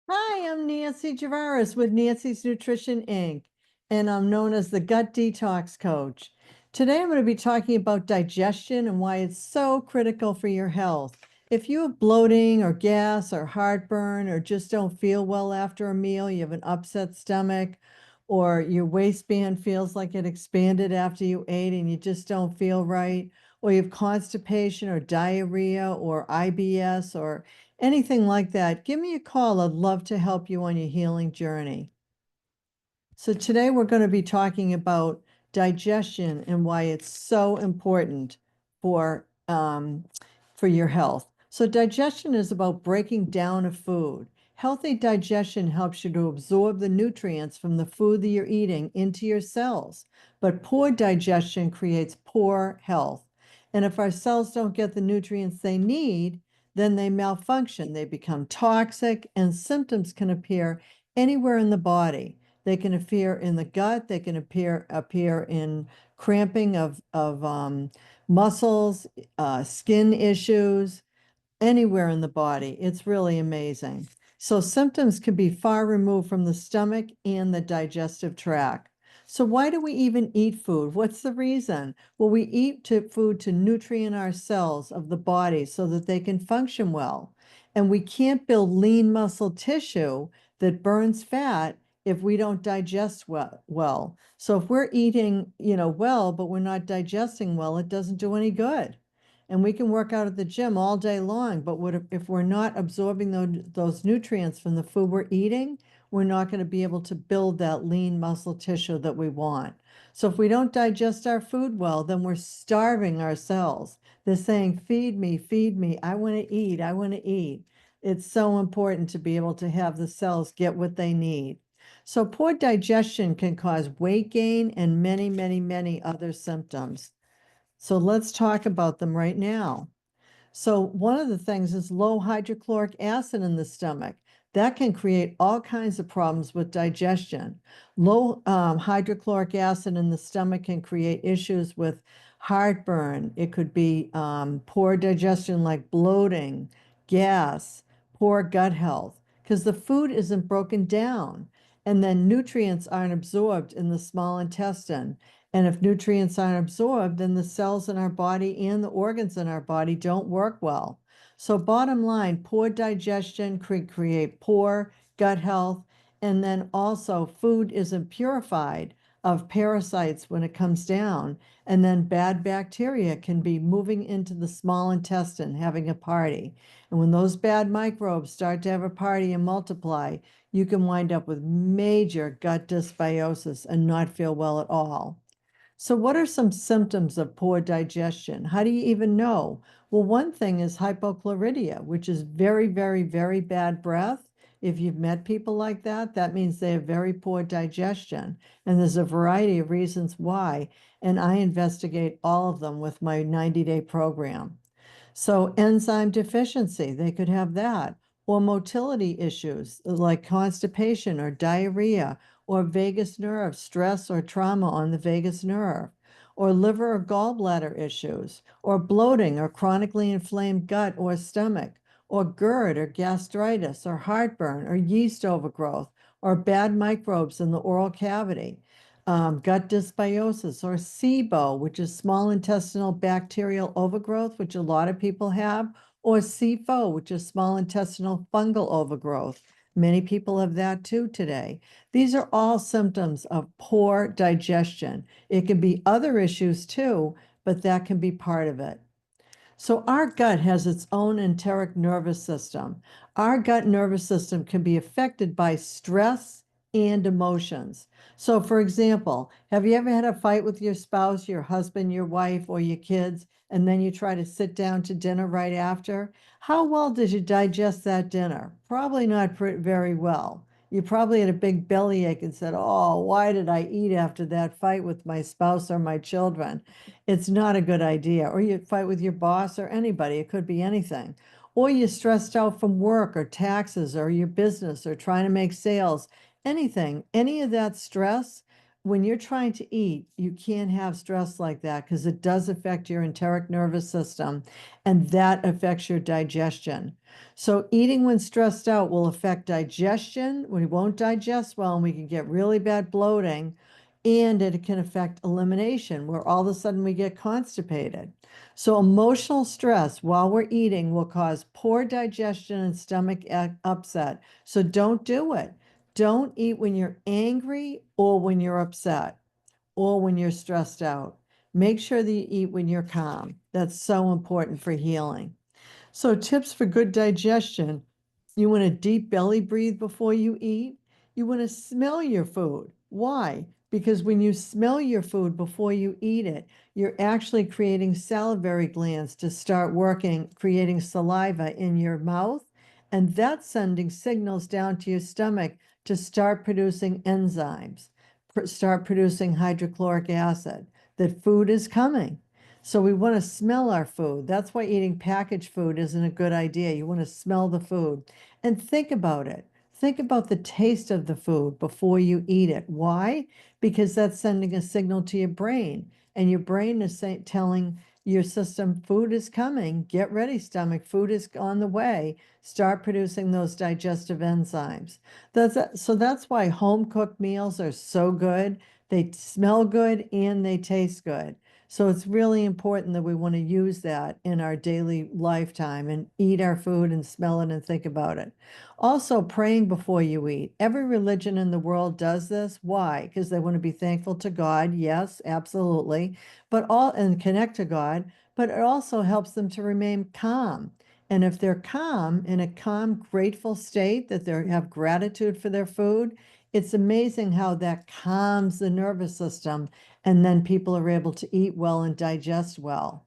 Hi, I'm Nancy Javaras with Nancy's Nutrition Inc., and I'm known as the Gut Detox Coach. Today, I'm going to be talking about digestion and why it's so critical for your health. If you have bloating or gas or heartburn or just don't feel well after a meal, you have an upset stomach, or your waistband feels like it expanded after you ate and you just don't feel right, or you have constipation or diarrhea or IBS or anything like that, give me a call. I'd love to help you on your healing journey. So today we're going to be talking about digestion and why it's so important for for your health. So digestion is about breaking down of food. Healthy digestion helps you to absorb the nutrients from the food that you're eating into your cells. But poor digestion creates poor health. And if our cells don't get the nutrients they need, then they malfunction. They become toxic, and symptoms can appear anywhere in the body. They can appear in the gut. They can appear in cramping of muscles, skin issues, anywhere in the body. It's really amazing. So symptoms can be far removed from the stomach and the digestive tract. So why do we even eat food? What's the reason? Well, we eat food to nutrient our cells of the body so that they can function well. And we can't build lean muscle tissue that burns fat if we don't digest well. So if we're eating, well, but we're not digesting well, it doesn't do any good. And we can work out at the gym all day long, but if we're not absorbing those nutrients from the food we're eating, we're not going to be able to build that lean muscle tissue that we want. So if we don't digest our food well, then we're starving ourselves. They're saying, feed me, I want to eat, I want to eat. It's so important to be able to have the cells get what they need. So poor digestion can cause weight gain and many, many, many other symptoms. So let's talk about them right now. So one of the things is low hydrochloric acid in the stomach. That can create all kinds of problems with digestion. Low hydrochloric acid in the stomach can create issues with heartburn. It could be poor digestion like bloating, gas, poor gut health, because the food isn't broken down. And then nutrients aren't absorbed in the small intestine. And if nutrients aren't absorbed, then the cells in our body and the organs in our body don't work well. So bottom line, poor digestion could create poor gut health. And then also food isn't purified of parasites when it comes down. And then bad bacteria can be moving into the small intestine, having a party. And when those bad microbes start to have a party and multiply, you can wind up with major gut dysbiosis and not feel well at all. So what are some symptoms of poor digestion? How do you even know? Well, one thing is hypochlorhydria, which is very, very, very bad breath. If you've met people like that, that means they have very poor digestion. And there's a variety of reasons why. And I investigate all of them with my 90-day program. So enzyme deficiency, they could have that, or motility issues like constipation or diarrhea, or vagus nerve, stress or trauma on the vagus nerve, or liver or gallbladder issues, or bloating or chronically inflamed gut or stomach, or GERD or gastritis, or heartburn, or yeast overgrowth, or bad microbes in the oral cavity, gut dysbiosis, or SIBO, which is small intestinal bacterial overgrowth, which a lot of people have, or SIFO, which is small intestinal fungal overgrowth. Many people have that too today. These are all symptoms of poor digestion. It can be other issues too, but that can be part of it. So our gut has its own enteric nervous system. Our gut nervous system can be affected by stress and emotions. So for example, have you ever had a fight with your spouse, your husband, your wife, or your kids, and then you try to sit down to dinner right after? How well did you digest that dinner? Probably not very well. You probably had a big bellyache and said, "Oh, why did I eat after that fight with my spouse or my children?" It's not a good idea. Or you fight with your boss or anybody, it could be anything. Or you're stressed out from work or taxes or your business or trying to make sales, anything, any of that stress when you're trying to eat, you can't have stress like that because it does affect your enteric nervous system and that affects your digestion. So eating when stressed out will affect digestion. We won't digest well and we can get really bad bloating, and it can affect elimination where all of a sudden we get constipated. So emotional stress while we're eating will cause poor digestion and stomach upset. So don't do it. Don't eat when you're angry or when you're upset or when you're stressed out. Make sure that you eat when you're calm. That's so important for healing. So, tips for good digestion: you want to deep belly breathe before you eat. You want to smell your food. Why? Because when you smell your food before you eat it, you're actually creating salivary glands to start working, creating saliva in your mouth. And that's sending signals down to your stomach to start producing enzymes, start producing hydrochloric acid, that food is coming. So we want to smell our food. That's why eating packaged food isn't a good idea. You want to smell the food and think about it. Think about the taste of the food before you eat it. Why? Because that's sending a signal to your brain, and your brain is telling your system, food is coming. Get ready, stomach. Food is on the way. Start producing those digestive enzymes. So that's why home cooked meals are so good. They smell good and they taste good. So it's really important that we want to use that in our daily lifetime and eat our food and smell it and think about it. Also, praying before you eat. Every religion in the world does this. Why? Because they want to be thankful to God. Yes, absolutely. But all and connect to God, but it also helps them to remain calm. And if they're calm, in a calm, grateful state, that they have gratitude for their food, it's amazing how that calms the nervous system, and then people are able to eat well and digest well,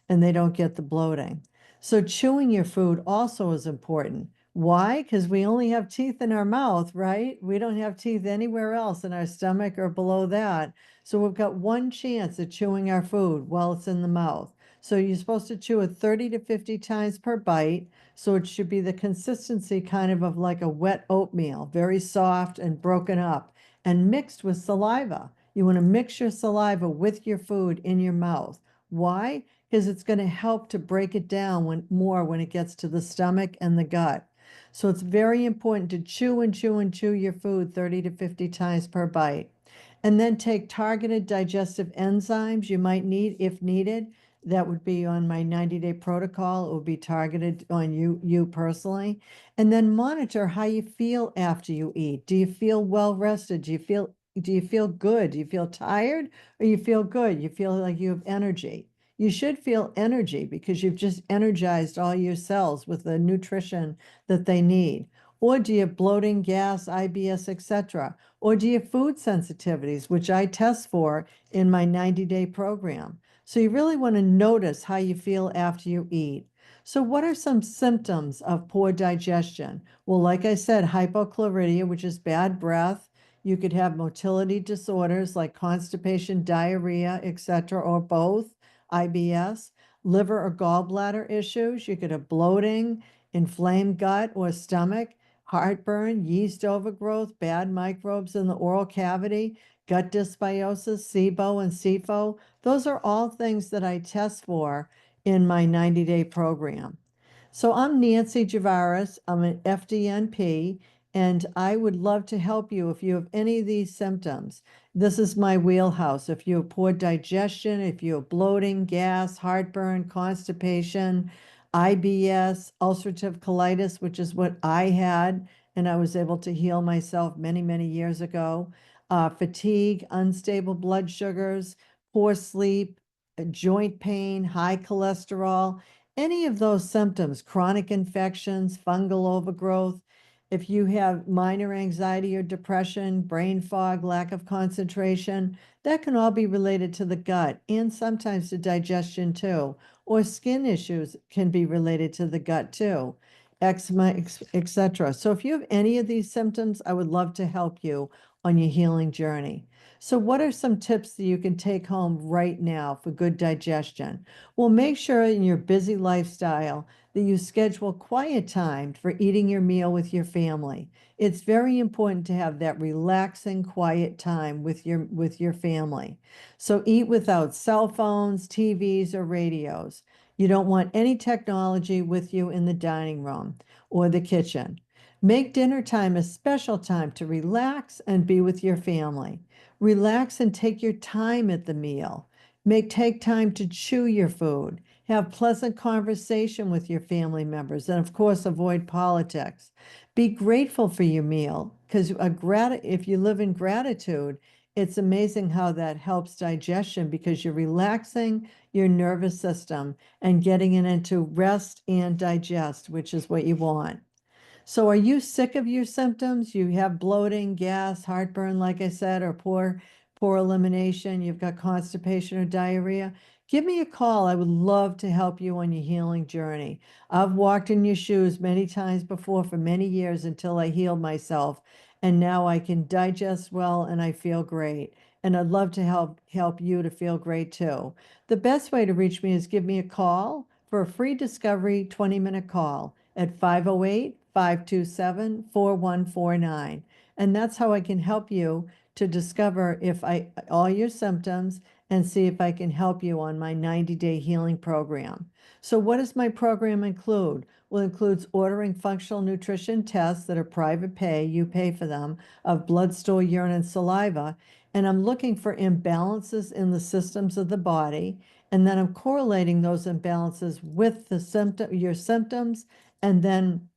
and they don't get the bloating. So chewing your food also is important. Why? Because we only have teeth in our mouth, right? We don't have teeth anywhere else in our stomach or below that. So we've got one chance at chewing our food while it's in the mouth. So you're supposed to chew it 30 to 50 times per bite. So it should be the consistency kind of like a wet oatmeal, very soft and broken up and mixed with saliva. You want to mix your saliva with your food in your mouth. Why? Because it's going to help to break it down when it gets to the stomach and the gut. So it's very important to chew and chew and chew your food 30 to 50 times per bite. And then take targeted digestive enzymes you might need if needed. That would be on my 90-day protocol. It would be targeted on you personally. And then monitor how you feel after you eat. Do you feel well rested? Do you feel good? Do you feel tired or you feel good? You feel like you have energy. You should feel energy because you've just energized all your cells with the nutrition that they need. Or do you have bloating, gas, IBS, etc.? Or do you have food sensitivities, which I test for in my 90-day program? So you really want to notice how you feel after you eat. So what are some symptoms of poor digestion? Well, like I said, hypochlorhydria, which is bad breath. You could have motility disorders like constipation, diarrhea, etc., or both. IBS, liver or gallbladder issues. You could have bloating, inflamed gut or stomach, heartburn, yeast overgrowth, bad microbes in the oral cavity, gut dysbiosis, SIBO and SIFO. Those are all things that I test for in my 90-day program. So I'm Nancy Javaras. I'm an FDNP, and I would love to help you if you have any of these symptoms. This is my wheelhouse. If you have poor digestion, if you have bloating, gas, heartburn, constipation, IBS, ulcerative colitis, which is what I had, and I was able to heal myself many, many years ago, fatigue, unstable blood sugars, poor sleep, joint pain, high cholesterol, any of those symptoms, chronic infections, fungal overgrowth, if you have minor anxiety or depression, brain fog, lack of concentration, that can all be related to the gut and sometimes to digestion too. Or skin issues can be related to the gut too, eczema, etc. So if you have any of these symptoms, I would love to help you on your healing journey. So what are some tips that you can take home right now for good digestion? Well, make sure in your busy lifestyle that you schedule quiet time for eating your meal with your family. It's very important to have that relaxing, quiet time with your family. So eat without cell phones, TVs, or radios. You don't want any technology with you in the dining room or the kitchen. Make dinner time a special time to relax and be with your family. Relax and take your time at the meal. Take time to chew your food. Have pleasant conversation with your family members, and of course, avoid politics. Be grateful for your meal, because if you live in gratitude, it's amazing how that helps digestion because you're relaxing your nervous system and getting it into rest and digest, which is what you want. So are you sick of your symptoms? You have bloating, gas, heartburn, like I said, or poor elimination. You've got constipation or diarrhea. Give me a call. I would love to help you on your healing journey. I've walked in your shoes many times before for many years until I healed myself. And now I can digest well and I feel great. And I'd love to help you to feel great too. The best way to reach me is give me a call for a free discovery 20-minute call at 508-527-4149. And that's how I can help you to discover all your symptoms and see if I can help you on my 90-day healing program. So what does my program include? Well, it includes ordering functional nutrition tests that are private pay, you pay for them, of blood, stool, urine, and saliva. And I'm looking for imbalances in the systems of the body. And then I'm correlating those imbalances with your symptoms, and then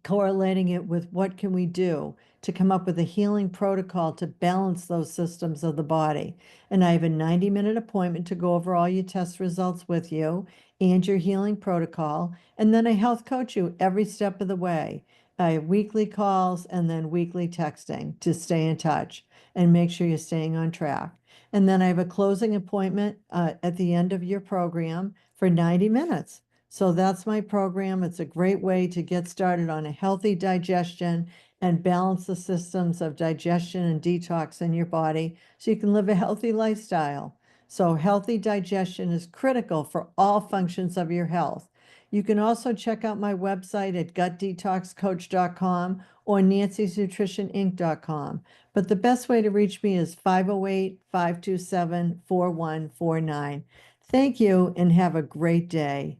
correlating it with what can we do to come up with a healing protocol to balance those systems of the body. And I have a 90-minute appointment to go over all your test results with you and your healing protocol. And then I health coach you every step of the way. I have weekly calls and then weekly texting to stay in touch and make sure you're staying on track. And then I have a closing appointment at the end of your program for 90 minutes. So that's my program. It's a great way to get started on a healthy digestion and balance the systems of digestion and detox in your body so you can live a healthy lifestyle. So healthy digestion is critical for all functions of your health. You can also check out my website at gutdetoxcoach.com or nancysnutritioninc.com. But the best way to reach me is 508-527-4149. Thank you and have a great day.